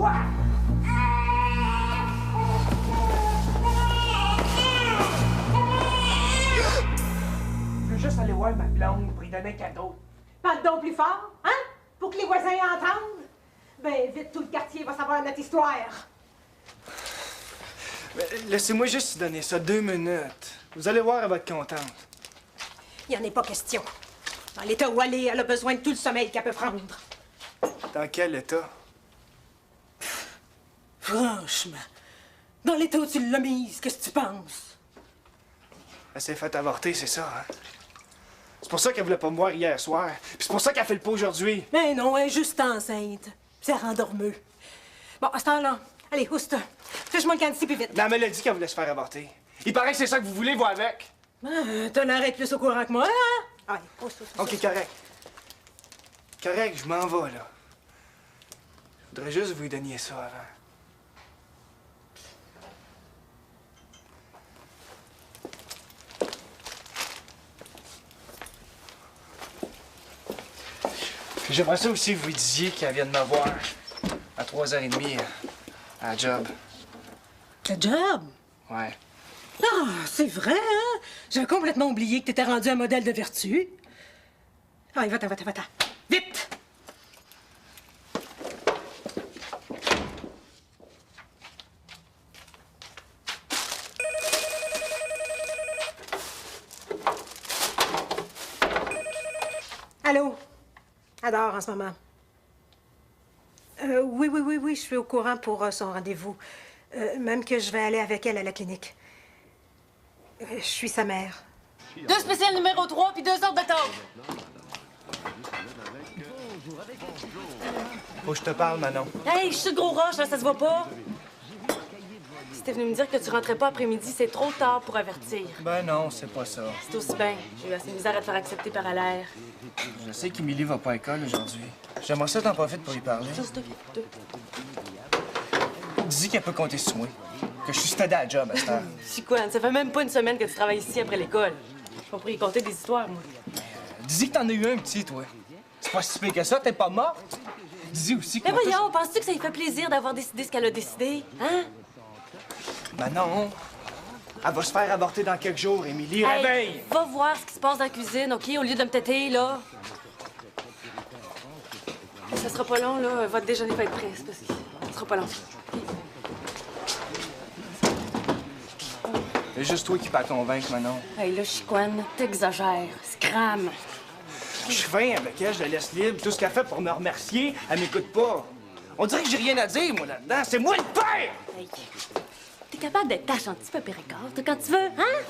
Quoi? Je veux juste aller voir ma blonde pour lui donner un cadeau. Parle donc plus fort, hein? Pour que les voisins entendent. Ben, vite, tout le quartier va savoir notre histoire. Laissez-moi juste donner ça 2 minutes. Vous allez voir, elle va être contente. Il n'y en est pas question. Dans l'état où elle est, elle a besoin de tout le sommeil qu'elle peut prendre. Dans quel état? Franchement, dans l'état où tu l'as mise, qu'est-ce que tu penses? Elle s'est fait avorter, c'est ça, hein? C'est pour ça qu'elle voulait pas me voir hier soir. Puis c'est pour ça qu'elle fait le pot aujourd'hui. Mais non, elle est juste enceinte. C'est rendormeux. Bon, à ce temps-là, allez, ouste. Fais-moi le candy puis vite. Mais elle me l'a dit qu'elle voulait se faire avorter. Il paraît que c'est ça que vous voulez, vous, avec. T'as l'air d'être plus au courant que moi, hein? Allez, ouste. OK, correct. Correct, je m'en vais, là. Je voudrais juste vous donner ça avant. Puis j'aimerais ça aussi que vous disiez qu'elle vient de me voir à 3h30 à la job. Le job? Ouais. Ah, c'est vrai, hein? J'avais complètement oublié que t'étais rendu un modèle de vertu. Allez, va-t'en, va-t'en, va-t'en. Vite! Allô? Adore en ce moment. Oui, je suis au courant pour son rendez-vous. Même que je vais aller avec elle à la clinique. Je suis sa mère. 2 spéciales numéro 3 puis 2 sortes de taupe. Faut que je te parle, Manon. Hey, je suis le gros roche, là, ça se voit pas. Si t'es venu me dire que tu rentrais pas après-midi, c'est trop tard pour avertir. Ben non, c'est pas ça. C'est aussi bien. J'ai eu assez de misère à te faire accepter par l'air. Je sais qu'Émilie va pas à l'école aujourd'hui. J'aimerais ça t'en profite pour lui parler. Dis qu'elle peut compter sur moi. Que je suis stada à la job à cette heure. Chicoine, ça fait même pas une semaine que tu travailles ici après l'école. Je vais pour y compter des histoires, moi. Dis que t'en as eu un petit, toi. C'est pas si pire que ça, t'es pas morte. Dis aussi que... Mais voyons, penses-tu que ça lui fait plaisir d'avoir décidé ce qu'elle a décidé? Hein? Ben non. Elle va se faire avorter dans quelques jours, Émilie. Hey, Réveille! va voir ce qui se passe dans la cuisine, OK? Au lieu de me têter, là. Ça sera pas long, là. Votre déjeuner va être prêt. C'est parce que ça sera pas long. C'est juste toi qui peux la convaincre, Manon. Hey, là, Chicoine, t'exagères. Scram. Je suis fin avec elle, je la laisse libre. Tout ce qu'elle fait pour me remercier, elle m'écoute pas. On dirait que j'ai rien à dire, moi, là-dedans. C'est moi le père! Hey, t'es capable d'être tâche un petit peu péricard, quand tu veux, hein?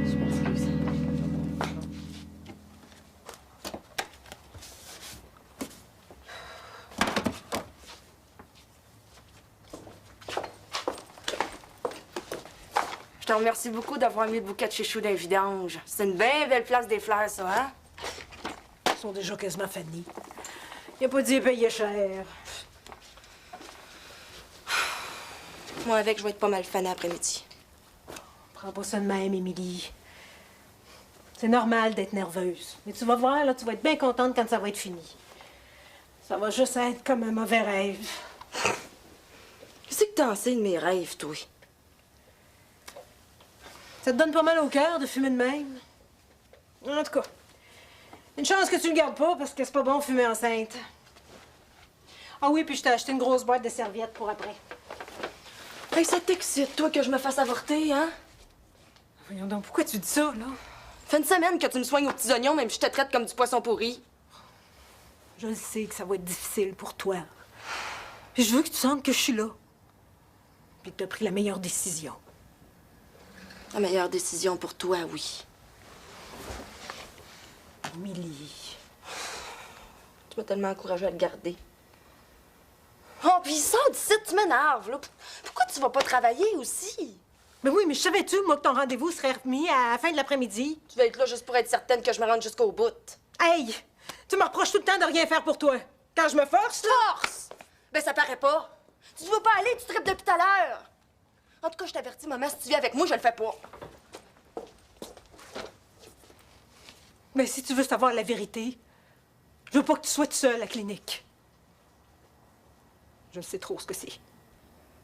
Je m'excuse. Je te remercie beaucoup d'avoir mis le bouquet de chéchou dans les vidanges. C'est une bien belle place des fleurs, ça, hein? Ils sont déjà quasiment fanis. Il a pas dit payer cher. Moi, avec, je vais être pas mal fanée après-midi. Prends pas ça de même, Émilie. C'est normal d'être nerveuse. Mais tu vas voir, là, tu vas être bien contente quand ça va être fini. Ça va juste être comme un mauvais rêve. Qu'est-ce que t'en sais de mes rêves, toi? Ça te donne pas mal au cœur de fumer de même? En tout cas, une chance que tu le gardes pas parce que c'est pas bon de fumer enceinte. Ah oui, puis je t'ai acheté une grosse boîte de serviettes pour après. Hey, ça t'excite, toi, que je me fasse avorter, hein? Voyons donc, pourquoi tu dis ça, là? Fait une semaine que tu me soignes aux petits oignons, même si je te traite comme du poisson pourri. Je le sais que ça va être difficile pour toi. Puis je veux que tu sentes que je suis là. Puis que t'as pris la meilleure décision. La meilleure décision pour toi, oui. Émilie. Tu m'as tellement encouragée à le garder. Oh, puis sors d'ici, tu m'énerves, là. Pourquoi tu vas pas travailler aussi? Mais oui, mais je savais-tu, moi, que ton rendez-vous serait remis à la fin de l'après-midi? Tu vas être là juste pour être certaine que je me rende jusqu'au bout. Hey! Tu me reproches tout le temps de rien faire pour toi. Quand je me force, là... Force! Ben, ça paraît pas. Tu ne veux pas aller, tu tripes depuis tout à l'heure. En tout cas, je t'avertis, maman, si tu viens avec moi, je le fais pas. Mais si tu veux savoir la vérité, je veux pas que tu sois toute seule à la clinique. Je sais trop ce que c'est.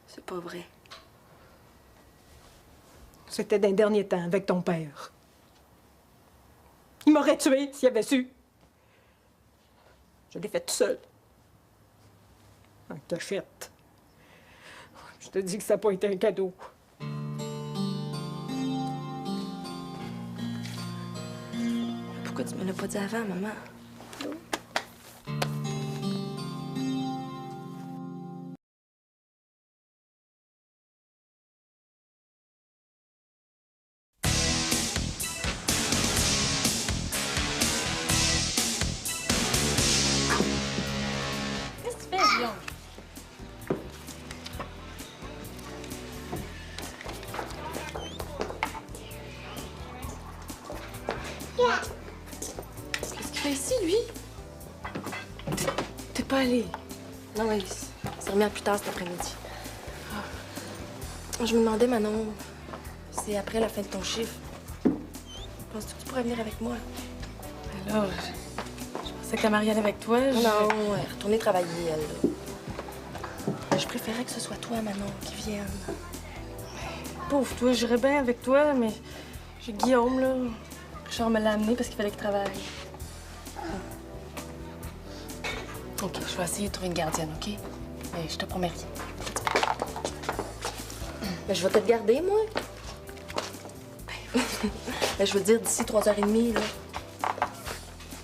C'est pas vrai. C'était d'un dernier temps avec ton père. Il m'aurait tué s'il avait su. Je l'ai fait tout seul. En cachette. Je te dis que ça n'a pas été un cadeau. Pourquoi tu me l'as pas dit avant, maman? Qu'est-ce que tu fais, Guillaume? Qu'est-ce qu'il fait ici, lui? T'es pas allé. Non, mais c'est remis à plus tard cet après-midi. Je me demandais, Manon, c'est après la fin de ton chiffre. Penses-tu que tu pourrais venir avec moi? Alors, je pensais que la Marianne avec toi. Non, elle est retournée travailler, elle, là. Je préférais que ce soit toi, Manon, qui vienne. Pauvre toi, j'irais bien avec toi, mais j'ai Guillaume, là. Richard me l'a amené parce qu'il fallait qu'il travaille. OK, je vais essayer de trouver une gardienne, OK? Mais je te promets rien. Mais je vais te garder, moi. Mais je veux dire, d'ici 3h30, là.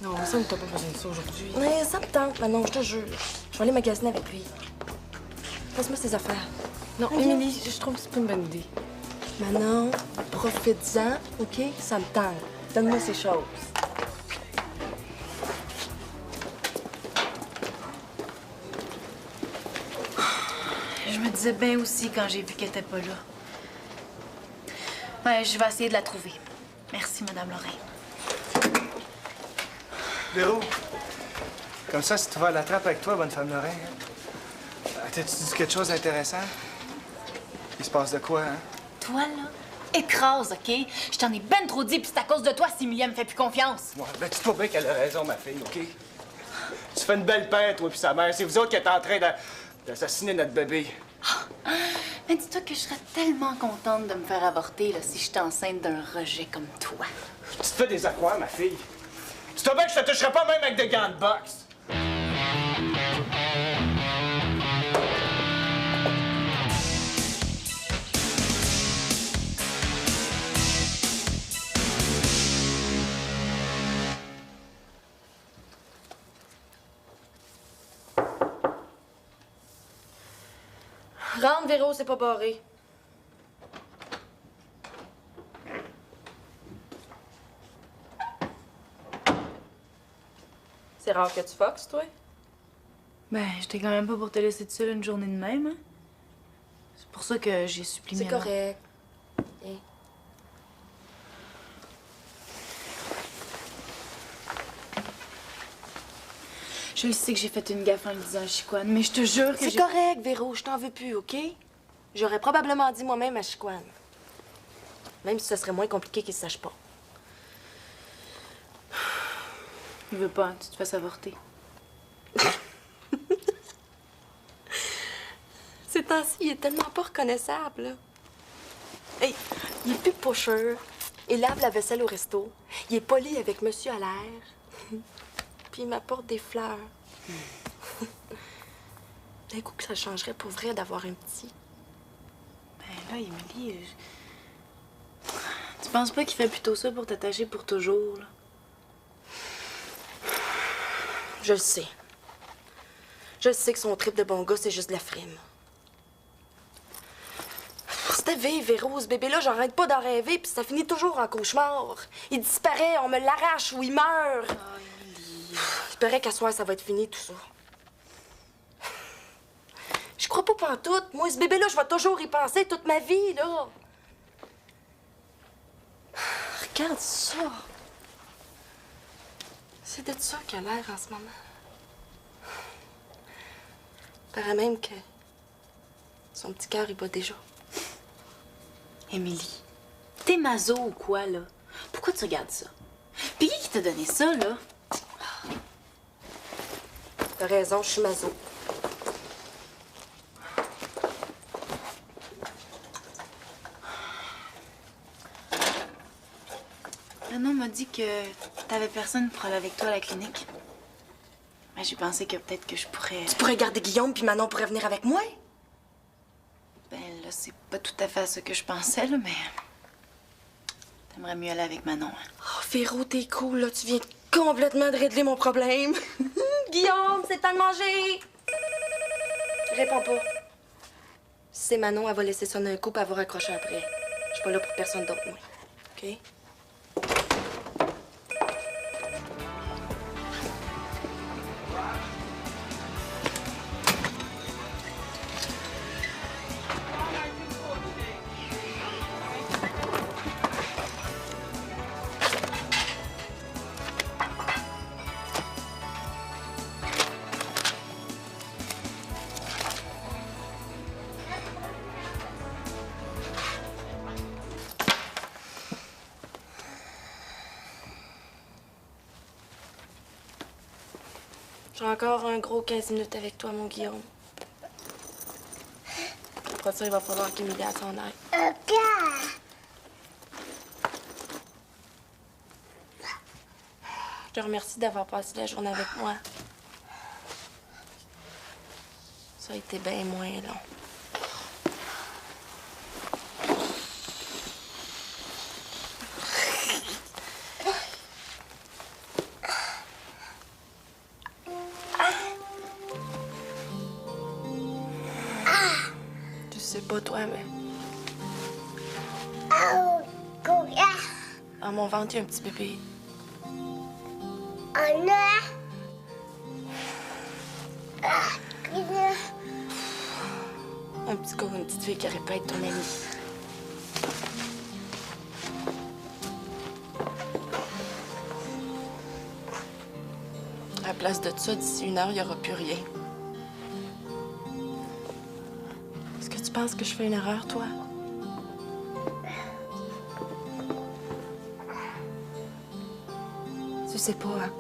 Non, mais ça, t'as pas besoin de ça aujourd'hui. Mais ça me tente, Manon, je te jure. Je vais aller magasiner avec lui. Passe-moi ses affaires. Non, Émilie, je trouve que c'est pas une bonne idée. Manon, profite-en, OK? Ça me tente. Donne-moi ces choses. Je me disais bien aussi quand j'ai vu qu'elle était pas là. Ouais, je vais essayer de la trouver. Merci, Madame Lorrain. Véro, comme ça, si tu vas à la trappe avec toi, bonne femme Lorrain, t'as-tu dit quelque chose d'intéressant? Il se passe de quoi, hein? Toi, là, écrase, OK? Je t'en ai ben trop dit, puis c'est à cause de toi si Emilia me fait plus confiance. Ouais, ben, dis-toi bien qu'elle a raison, ma fille, OK? Tu fais une belle paire, toi puis sa mère. C'est vous autres qui êtes en train d'assassiner notre bébé. Mais dis-toi que je serais tellement contente de me faire avorter là, si j'étais enceinte d'un rejet comme toi. Tu te fais des aquas, ma fille. Dis-toi bien que je te toucherai pas même avec des gants de boxe. Rentre, Véro, c'est pas barré. C'est rare que tu foxes, toi? Ben, j'étais quand même pas pour te laisser toute seule une journée de même, hein? C'est pour ça que j'ai supprimé. C'est correct. Viens. Je le sais que j'ai fait une gaffe en le disant à Chicoine, mais je te jure que C'est correct, Véro, je t'en veux plus, OK? J'aurais probablement dit moi-même à Chicoine. Même si ce serait moins compliqué qu'il ne sache pas. Il veut pas que tu te fasses avorter. Ces temps-ci, il est tellement pas reconnaissable, là. Hey, il est plus pusher. Il lave la vaisselle au resto. Il est poli avec monsieur à l'air. Puis il m'apporte des fleurs. D'un coup que ça changerait pour vrai d'avoir un petit. Ben là, Émilie, tu penses pas qu'il fait plutôt ça pour t'attacher pour toujours, là? Je le sais. Je le sais que son trip de bon gars, c'est juste de la frime. C'était Véro, ce bébé-là, j'arrête pas d'en rêver, puis ça finit toujours en cauchemar. Il disparaît, on me l'arrache ou il meurt. Oh, Émilie. Il paraît qu'à soir, ça va être fini, tout ça. Je crois pas pantoute. Moi, ce bébé-là, je vais toujours y penser toute ma vie, là. Regarde ça. C'est de ça qu'il a l'air en ce moment. Paraît même que son petit cœur, il bat déjà. Émilie, t'es maso ou quoi, là? Pourquoi tu regardes ça? Puis, tu t'a donné ça, là? T'as raison, je suis maso. Manon m'a dit que t'avais personne pour aller avec toi à la clinique. Mais j'ai pensé que peut-être que je pourrais... Tu pourrais garder Guillaume, puis Manon pourrait venir avec moi? Ben là, c'est pas tout à fait ce que je pensais, là, mais... T'aimerais mieux aller avec Manon, hein? Oh, Véro, t'es cool, là. Tu viens complètement de régler mon problème. Guillaume, c'est le temps de manger! Réponds pas. Si c'est Manon, elle va laisser sonner un coup, puis elle va raccrocher après. Je suis pas là pour personne d'autre, moi. OK? J'ai encore un gros 15 minutes avec toi, mon Guillaume. Après ça, il va falloir qu'Emilia s'en aille. Je te remercie d'avoir passé la journée avec moi. Ça a été bien moins long. Tu sais pas, toi, mais... À mon ventre, il y a un petit bébé. Un petit gars ou une petite fille qui aurait pu être ton ami. À la place de ça, d'ici 1 heure, il n'y aura plus rien. Est-ce que tu penses que je fais une erreur, toi? Tu sais pas, hein?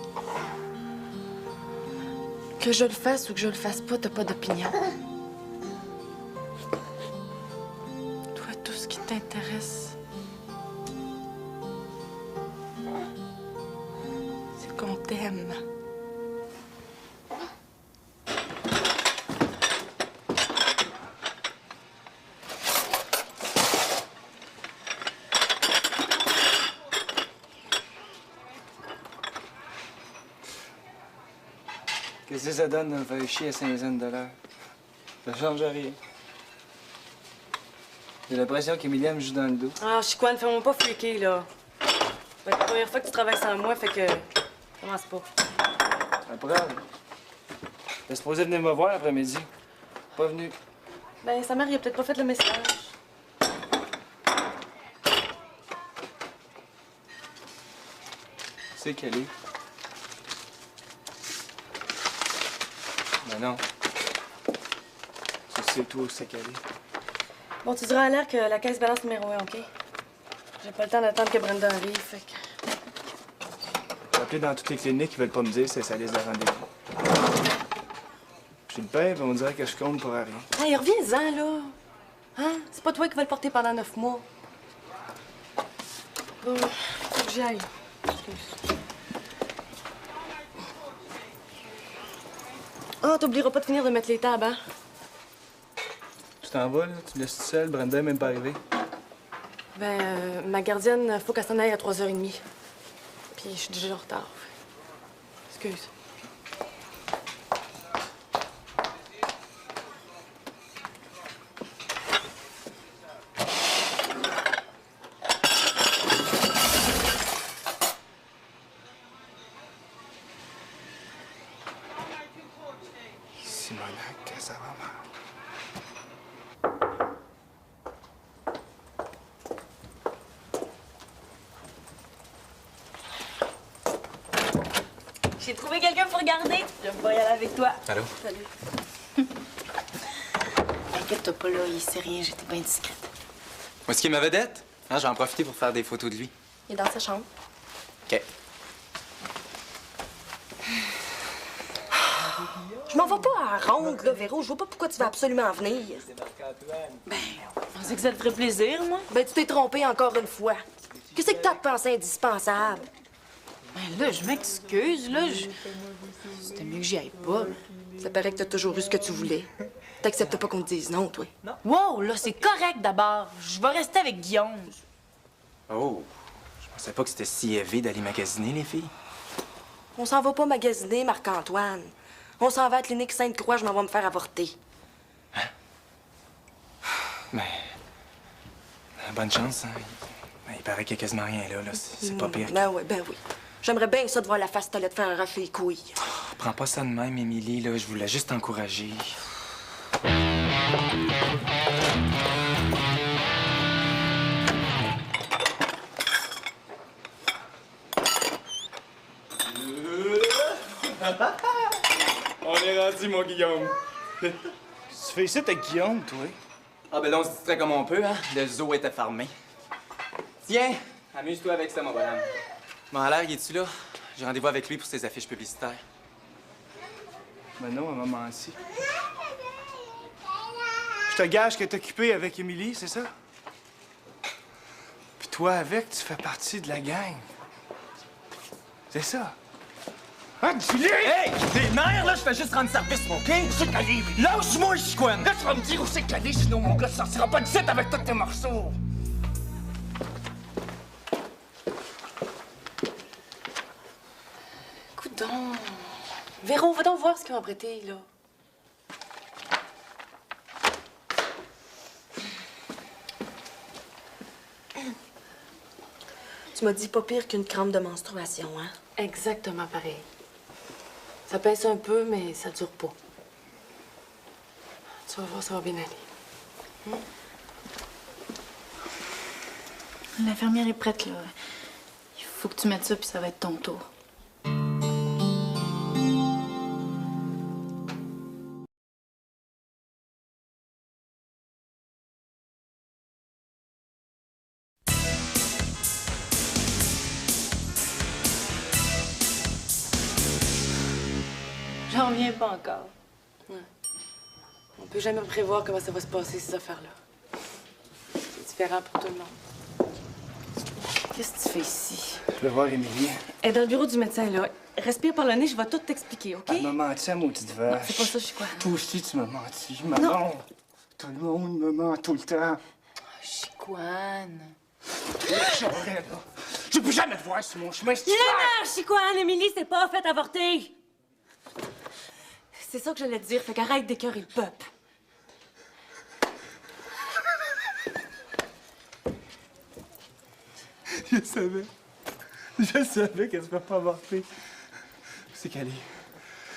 Que je le fasse ou que je le fasse pas, t'as pas d'opinion. Toi, tout ce qui t'intéresse, c'est qu'on t'aime. Qu'est-ce que ça donne de me faire chier à $500? Ça change rien. J'ai l'impression qu'Emilia me joue dans le dos. Ah, Chicoine, fais-moi pas freaker, là. C'est la première fois que tu travailles sans moi, fait que... Commence pas. La preuve. T'es supposé venir me voir l'après-midi. Pas venu. Ben, sa mère, il a peut-être pas fait le message. C'est qu'elle est. Ben non. Tu sais toi où c'est qu'elle est. Bon, tu diras à l'air que la caisse balance numéro 1, OK? J'ai pas le temps d'attendre que Brenda arrive, fait que... J'ai appelé dans toutes les cliniques, ils veulent pas me dire c'est sa liste de rendez-vous. J'ai le paye, on dirait que je compte pour rien. Hey, reviens-en, là! Hein? C'est pas toi qui vas le porter pendant 9 mois. Faut que j'y aille. Excuse. Oh, t'oublieras pas de finir de mettre les tables, hein? Tu t'en vas, là? Tu me laisses tout seul, Brenda est même pas arrivée. Ben, ma gardienne, faut qu'elle s'en aille à 3h30. Puis je suis déjà en retard. Excuse. Simonac, que ça va mal. J'ai trouvé quelqu'un pour regarder. Je vais y aller avec toi. Allô? Salut. Inquiète-toi pas, là, il sait rien, j'étais bien discrète. Où est-ce qu'il est ma vedette? Hein, j'en ai profité pour faire des photos de lui. Il est dans sa chambre. OK. Je m'en vais pas à la ronde, là, Véro. Je vois pas pourquoi tu vas absolument venir. Je pensais que ça te ferait plaisir, moi. Ben, tu t'es trompé encore une fois. Qu'est-ce que t'as pensé indispensable? Ben là, je m'excuse, là. C'était mieux que j'y aille pas. Ça paraît que t'as toujours eu ce que tu voulais. T'acceptes pas qu'on te dise non, toi. Wow, là, c'est correct d'abord. Je vais rester avec Guillaume. Oh, je pensais pas que c'était si élevé d'aller magasiner, les filles. On s'en va pas magasiner, Marc-Antoine. On s'en va à la clinique Sainte-Croix, je m'en vais me faire avorter. Mais... bonne chance, hein. Il paraît qu'il y a quasiment rien là. C'est pas pire. Ben oui. J'aimerais bien ça de voir la face de te faire arracher les couilles. Prends pas ça de même, Émilie, là. Je voulais juste t'encourager. On est rendu, mon Guillaume. Tu fais ça, t'as Guillaume, toi? Ah, ben là, on se distrait comme on peut, hein. Le zoo était fermé. Tiens, amuse-toi avec ça, mon bonhomme. Mon l'air, il est-tu là? J'ai rendez-vous avec lui pour ses affiches publicitaires. Ben non, elle m'a menti. Je te gage que t'es occupé avec Émilie, c'est ça? Puis toi, avec, tu fais partie de la gang. C'est ça. Ah, dis-le! Hey! T'es nerfs, là? Je fais juste rendre service, OK? C'est calé, Lâche-moi, Chicoine! là, tu vas me dire où c'est calé, sinon mon gars sortira pas de site avec tous tes morceaux. Coudon. Véro, va donc voir ce qu'ils ont prêté, là. Tu m'as dit pas pire qu'une crampe de menstruation, hein? Exactement pareil. Ça pince un peu, mais ça dure pas. Tu vas voir, ça va bien aller. L'infirmière est prête, là. Il faut que tu mettes ça, puis ça va être ton tour. J'en reviens pas encore. Ouais. On peut jamais prévoir comment ça va se passer, ces affaires-là. C'est différent pour tout le monde. Qu'est-ce que tu fais ici? Je vais voir Émilie. Elle est dans le bureau du médecin, là. Respire par le nez, je vais tout t'expliquer, OK? Elle m'a menti, à maudite vache. C'est pas ça, je suis quoi? Toi aussi, tu m'as menti, maman. Tout le monde me ment tout le temps. Chicoine. J'aurais, là. Je peux jamais te voir sur mon chemin, si tu Non, Chicoine, Émilie, c'est pas fait avorter! C'est ça que j'allais te dire, fait qu'arrête d'écœurer le peuple. Je savais. Je savais qu'elle se fait pas avorter. Où c'est qu'elle est?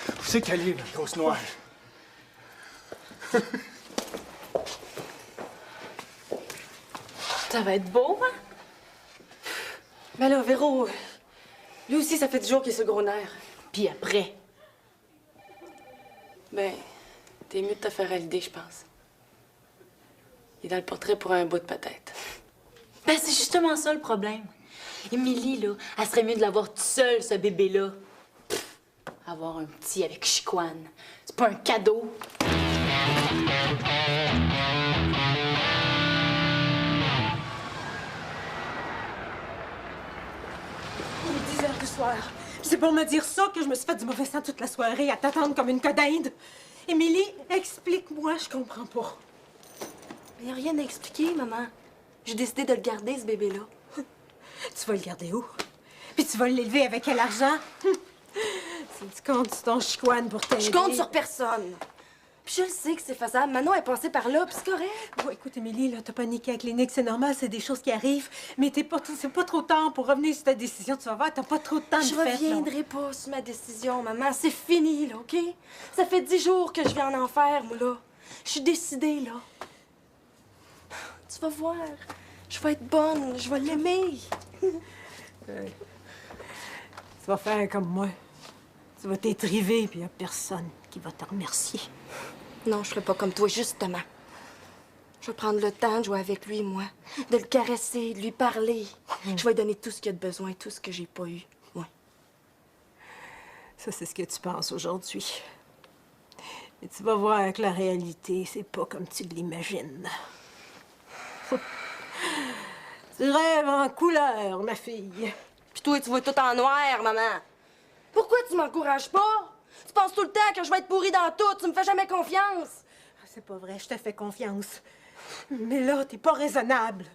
Où c'est qu'elle est, la grosse noire? Ça va être beau, hein? Mais là, Véro, lui aussi, ça fait 10 jours qu'il est sur le gros nerf. Puis après? Ben, t'es mieux de te faire à l'idée, je pense. Il est dans le portrait pour un bout de peut-être. Ben, c'est justement ça le problème. Émilie, là, elle serait mieux de l'avoir toute seule, ce bébé-là. Pff, avoir un petit avec Chicoine, c'est pas un cadeau. Il est 10 heures du soir. Puis c'est pour me dire ça que je me suis fait du mauvais sang toute la soirée à t'attendre comme une codinde. Émilie, explique-moi, je comprends pas. Il n'y a rien à expliquer, maman. J'ai décidé de le garder, ce bébé-là. Tu vas le garder où? Puis tu vas l'élever avec quel argent? Si tu comptes sur ton chicoine pour t'aider. Je compte sur personne. Puis je le sais que c'est faisable. Manon est passée par là, puis c'est correct. Bon, écoute, Émilie, là, t'as paniqué à la clinique, c'est normal, c'est des choses qui arrivent. Mais c'est pas trop tard pour revenir sur ta décision. Tu vas voir, t'as pas trop de temps de Je faire, là. reviendrai pas sur ma décision, maman. C'est fini, là, OK? Ça fait 10 jours que je vais en enfer, moi, là. Je suis décidée, là. Tu vas voir. Je vais être bonne. Je vais l'aimer. Tu vas faire comme moi. Tu vas t'étriver, puis y a personne qui va te remercier. Non, je ferai pas comme toi, justement. Je vais prendre le temps de jouer avec lui, moi. De le caresser, de lui parler. Je vais lui donner tout ce qu'il a de besoin, tout ce que j'ai pas eu, moi. Ça, c'est ce que tu penses aujourd'hui. Et tu vas voir que la réalité, c'est pas comme tu l'imagines. Tu rêves en couleur, ma fille. Puis toi, tu vois tout en noir, maman. Pourquoi tu m'encourages pas? Tu penses tout le temps que je vais être pourrie dans tout. Tu me fais jamais confiance. C'est pas vrai, je te fais confiance. Mais là, t'es pas raisonnable.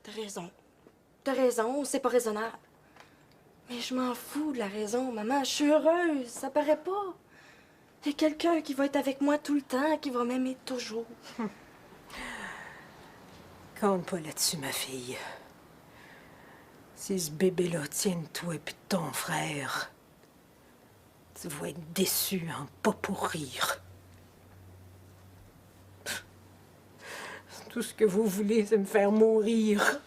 T'as raison. T'as raison, c'est pas raisonnable. Mais je m'en fous de la raison, maman. Je suis heureuse, ça paraît pas. Il y a quelqu'un qui va être avec moi tout le temps, qui va m'aimer toujours. Compte pas là-dessus, ma fille. Si ce bébé-là tient de toi et de ton frère, tu vas être déçu en pas pour rire. Tout ce que vous voulez, c'est me faire mourir.